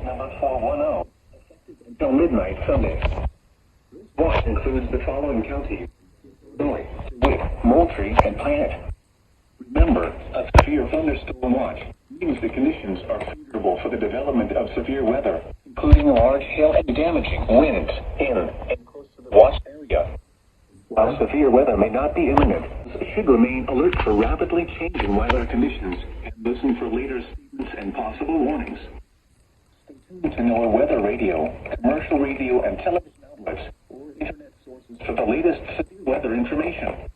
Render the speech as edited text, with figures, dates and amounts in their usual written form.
number 410, effective until midnight Sunday. This watch includes the following counties: Illinois, DeWitt, Moultrie, and Planet. Remember, a severe thunderstorm watch means the conditions are favorable for the development of severe weather, including large hail and damaging winds in and close to the watch area. While severe weather may not be imminent, you should remain alert for rapidly changing weather conditions and listen for later statements and possible warnings. Stay tuned to NOAA weather radio, commercial radio and television outlets, or internet sources for the latest severe weather information.